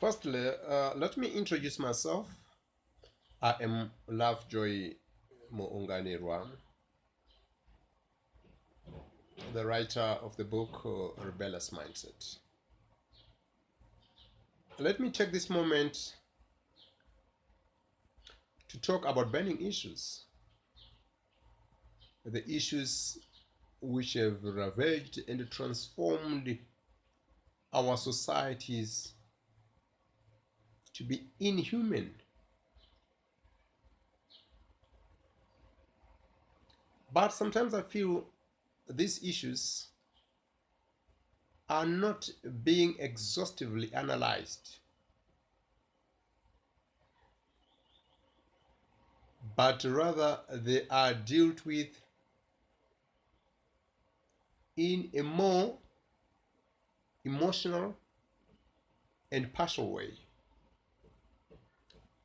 Firstly, let me introduce myself. I am Lovejoy Mounganirwa, the writer of the book Rebellious Mindset. Let me take this moment to talk about burning issues, the issues which have ravaged and transformed our societies to be inhuman. But sometimes I feel these issues are not being exhaustively analyzed, but rather they are dealt with in a more emotional and partial way,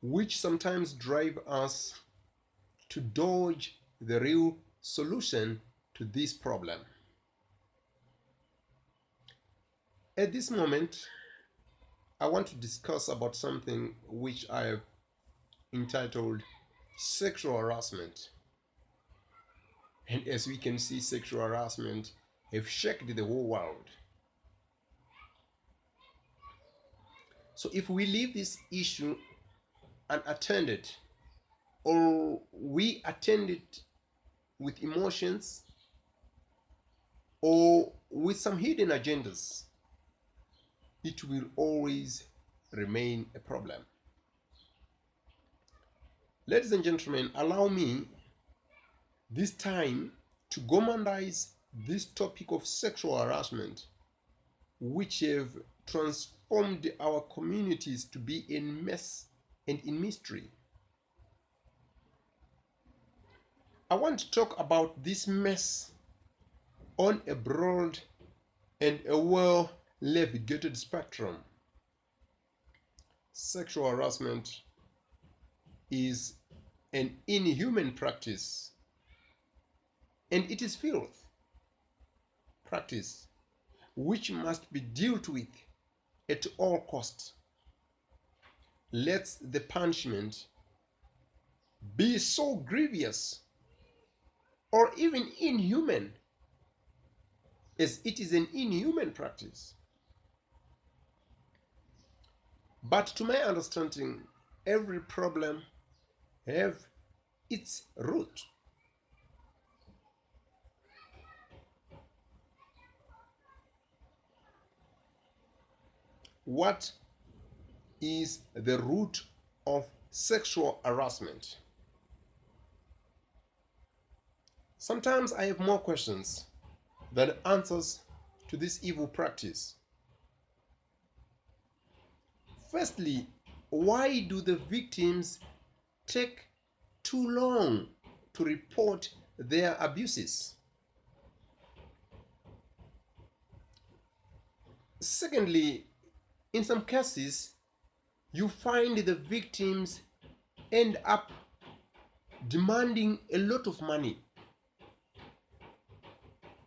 which sometimes drive us to dodge the real solution to this problem. At this moment, I want to discuss about something which I have entitled sexual harassment. And as we can see, sexual harassment have shaken the whole world. So if we leave this issue unattended, or we attend it with emotions or with some hidden agendas, it will always remain a problem. Ladies and gentlemen, allow me this time to gommandize this topic of sexual harassment, which have transformed our communities to be in mess and in mystery. I want to talk about this mess on a broad and a well navigated spectrum. Sexual harassment is an inhuman practice, and it is filth practice which must be dealt with at all costs. Let the punishment be so grievous or even inhuman as it is an inhuman practice. But to my understanding, every problem have its root. What is the root of sexual harassment? Sometimes I have more questions than answers to this evil practice. Firstly, why do the victims take too long to report their abuses? Secondly, in some cases, you find the victims end up demanding a lot of money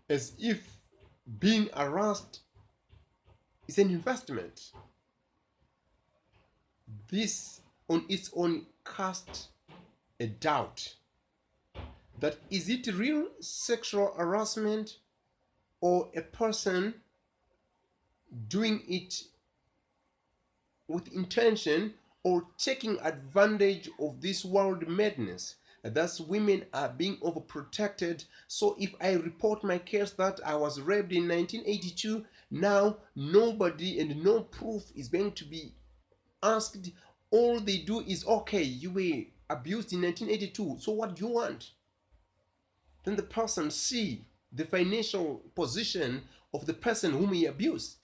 as if being harassed is an investment. This on its own casts a doubt that is it real sexual harassment or a person doing it with intention or taking advantage of this world madness. Thus, women are being overprotected. So, if I report my case that I was raped in 1982, now nobody and no proof is going to be asked. All they do is, okay, you were abused in 1982. So, what do you want? Then the person see the financial position of the person whom he abused.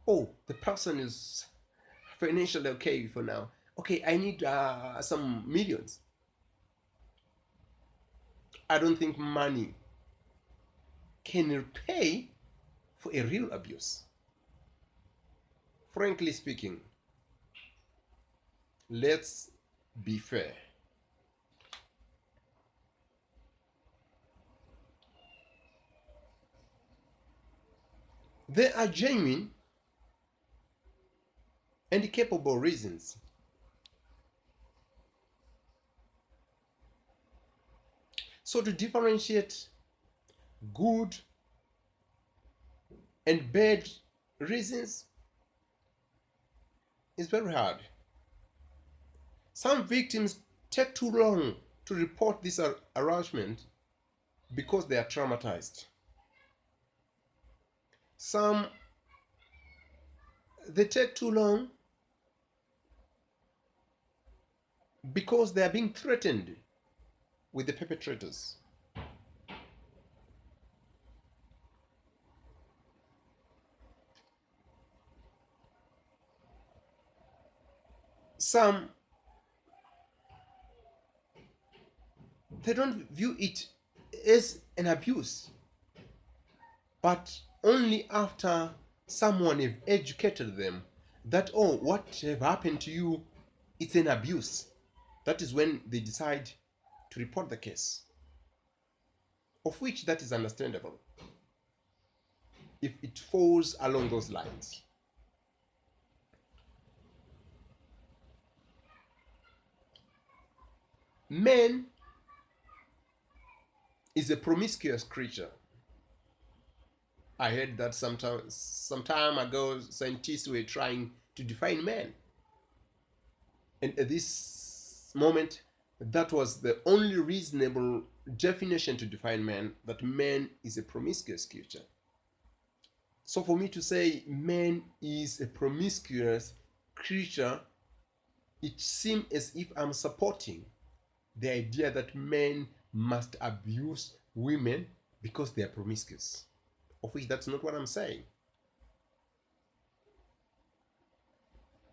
Oh, the person is financially okay for now. Okay, I need some millions. I don't think money can repay for a real abuse. Frankly speaking, let's be fair. There are genuine and capable reasons. So to differentiate good and bad reasons is very hard. Some victims take too long to report this harassment because they are traumatized. Some, they take too long because they are being threatened with the perpetrators. Some, they don't view it as an abuse, but only after someone have educated them that, oh, what have happened to you, it's an abuse. That is when they decide to report the case, of which that is understandable if it falls along those lines. Man is a promiscuous creature. I heard that some time ago scientists were trying to define man. And at this moment, that was the only reasonable definition to define man, that man is a promiscuous creature. So for me to say man is a promiscuous creature, it seems as if I'm supporting the idea that men must abuse women because they are promiscuous, of which that's not what I'm saying.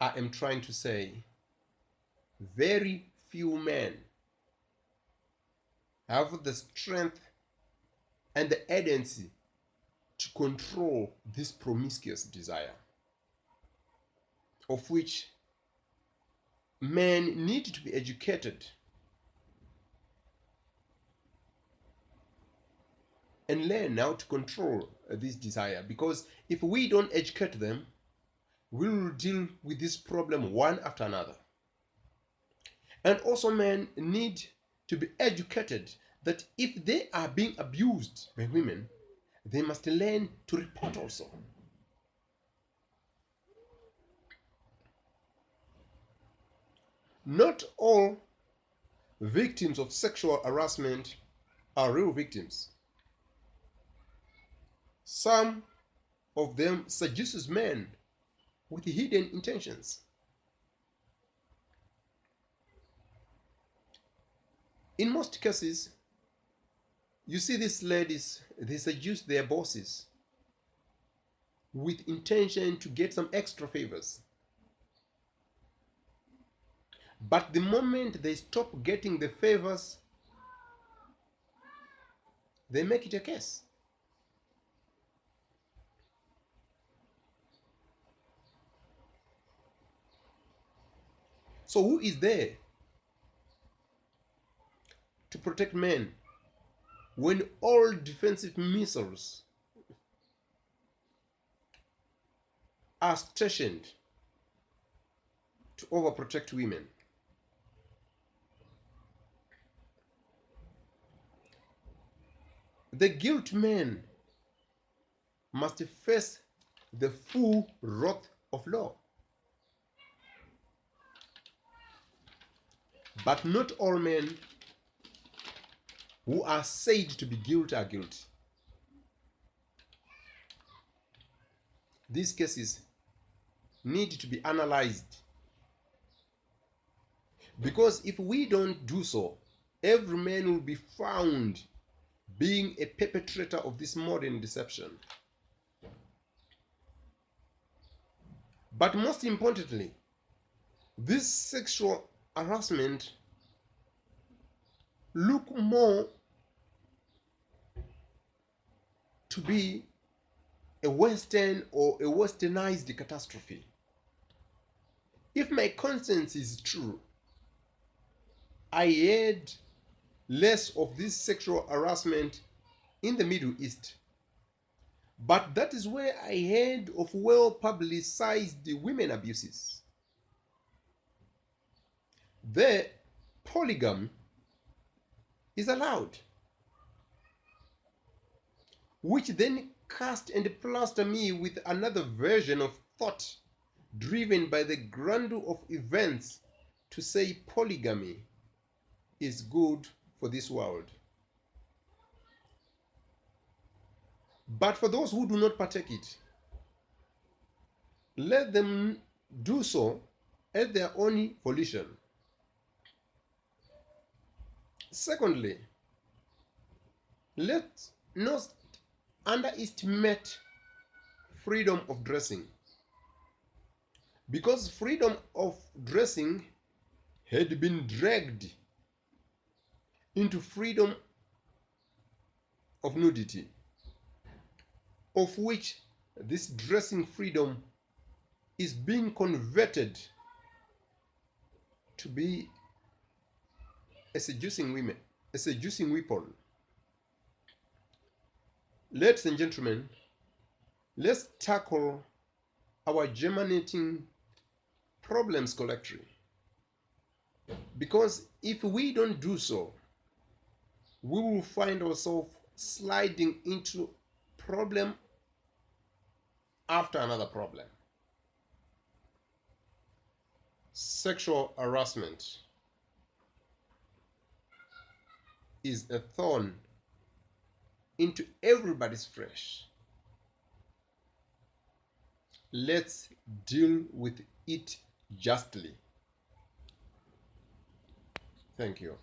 I am trying to say very few men have the strength and the agency to control this promiscuous desire, of which men need to be educated and learn how to control this desire, because if we don't educate them, we will deal with this problem one after another. And also men need to be educated that if they are being abused by women, they must learn to report also. Not all victims of sexual harassment are real victims. Some of them seduces men with hidden intentions. In most cases, you see these ladies, they seduce their bosses with intention to get some extra favors. But the moment they stop getting the favors, they make it a case. So who is there to protect men when all defensive missiles are stationed to overprotect women? The guilty men must face the full wrath of law. But not all men who are said to be guilty are guilty. These cases need to be analyzed, because if we don't do so, every man will be found being a perpetrator of this modern deception. But most importantly, this sexual harassment look more to be a Western or a westernized catastrophe. If my conscience is true, I heard less of this sexual harassment in the Middle East. But that is where I heard of well-publicized women abuses. there polygamy is allowed, which then cast and plaster me with another version of thought driven by the grandeur of events to say polygamy is good for this world. But for those who do not partake it, let them do so at their own volition. Secondly, let's not underestimate freedom of dressing, because freedom of dressing had been dragged into freedom of nudity, of which this dressing freedom is being converted to be a seducing weapon. Ladies and gentlemen, let's tackle our germinating problems collectively. Because if we don't do so, we will find ourselves sliding into problem after another problem. Sexual harassment is a thorn into everybody's flesh. Let's deal with it justly. Thank you.